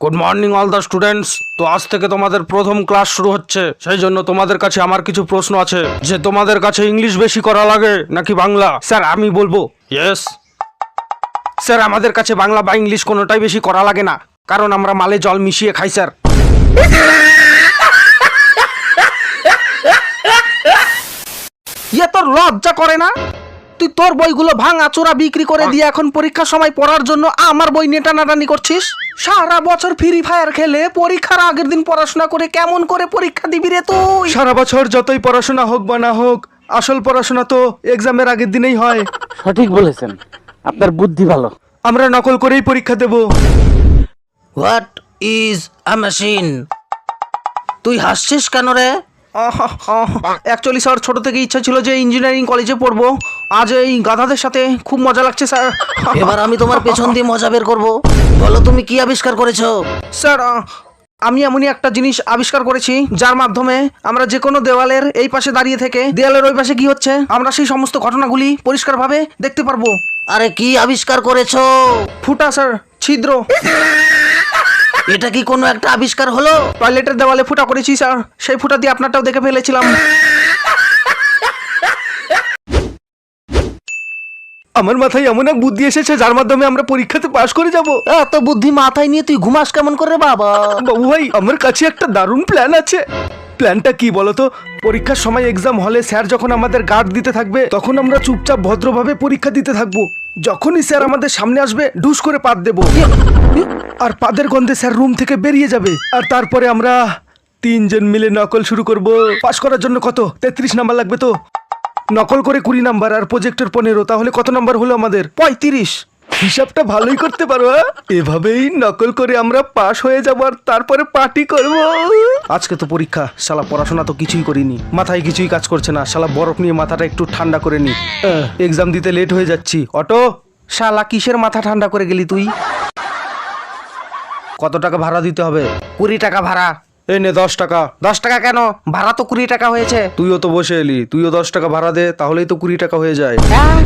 Good morning all the students. তো আজ থেকে তোমাদের প্রথম ক্লাস শুরু হচ্ছে, সেই জন্য তোমাদের কাছে আমার কিছু প্রশ্ন আছে যে তোমাদের কাছে ইংলিশ বেশি করা লাগে নাকি বাংলা। স্যার আমি বলবো ইয়েস। স্যার আমাদের কাছে বাংলা বা ইংলিশ কোনোটাই বেশি করা লাগে না, কারণ আমরা মালে জল মিশিয়ে খাই স্যার। ইয়ে তোর লজ্জা করে না? তুই তোর বইগুলো ভাঙা চোরা বিক্রি করে দিয়ে এখন পরীক্ষার সময় পড়ার জন্য আমার বই নিয়ে টানাটানি করছিস। সারা বছর ফ্রি ফায়ার খেলে পরীক্ষার আগের দিন পড়াশোনা করে কেমন করে পরীক্ষা দিবি রে তুই? সারা বছর যতই পড়াশোনা হোক বা না হোক, আসল পড়াশোনা তো এক্সামের আগের দিনেই হয়। সঠিক বলেছেন, আপনার বুদ্ধি ভালো। আমরা নকল করেই পরীক্ষা দেব। What is a machine? তুই হাসছিস কেন রে? অ্যাকচুয়ালি স্যার, ছোট থেকে ইচ্ছা ছিল যে ইঞ্জিনিয়ারিং কলেজে পড়বো। আজ এই গাধাদের সাথে খুব মজা লাগছে স্যার। এবার আমি তোমার পেছন দিয়ে মজা বের করবো। বলো তুমি কি আবিষ্কার করেছো? স্যার আমি এমনই একটা জিনিস আবিষ্কার করেছি যার মাধ্যমে আমরা যে কোনো দেওয়ালের এই পাশে দাঁড়িয়ে থেকে দেওয়ালের ওই পাশে কি হচ্ছে আমরা সেই সমস্ত ঘটনাগুলি পরিষ্কারভাবে দেখতে পারবো। আরে কি আবিষ্কার করেছো? ফুটা স্যার, ছিদ্র। এটা কি কোনো একটা আবিষ্কার হলো? টয়লেটের দেওয়ালে ফুটা করেছি স্যার, সেই ফুটা দিয়ে আপনারটাও দেখে ফেলেছিলাম। আমার মাথায় এমন এক বুদ্ধি এসেছে যার মাধ্যমে আমরা পরীক্ষাতে পাশ করে যাব। এত বুদ্ধি মাথায় নিয়ে তুই ঘুমাস কেমন করে বাবা? বাবু ভাই, আমার কাছে একটা দারুণ প্ল্যান আছে। প্ল্যানটা কি বলতো? পরীক্ষার সময় এক্সাম হলে স্যার যখন আমাদের গার্ড দিতে থাকবে, তখন আমরা চুপচাপ ভদ্রভাবে পরীক্ষা দিতে থাকবো। যখনই স্যার আমাদের সামনে আসবে, ঢুস করে পাত দেবো, আর পাদের গন্ধে স্যার রুম থেকে বেরিয়ে যাবে। আর তারপরে আমরা তিনজন মিলে নকল শুরু করব। পাশ করার জন্য কত 33 নাম্বার লাগবে তো? নকল করে 20 নাম্বার আর প্রজেক্টর 15, তাহলে কত নাম্বার হলো আমাদের? 35। হিসাবটা ভালোই করতে পারো। এভাবেই নকল করে আমরা পাশ হয়ে যাব আর তারপরে পার্টি করব। আজকে তো পরীক্ষা, শালা পড়াশোনা তো কিছুই করিনি, মাথায় কিছুই কাজ করছে না। শালা বরফ নিয়ে মাথাটা একটু ঠান্ডা করে নি। এক্সাম দিতে লেট হয়ে যাচ্ছি। অটো, শালা কিসের মাথা ঠান্ডা করে গেলি তুই? কত টাকা ভাড়া দিতে হবে? 20 টাকা ভাড়া। এই নে 10 টাকা। 10 টাকা কেন? ভাড়া তো 20 টাকা হয়েছে। তুইও তো বসে এলি, তুইও 10 টাকা ভাড়া দে, তাহলেই তো 20 টাকা হয়ে যায়। হ্যাঁ?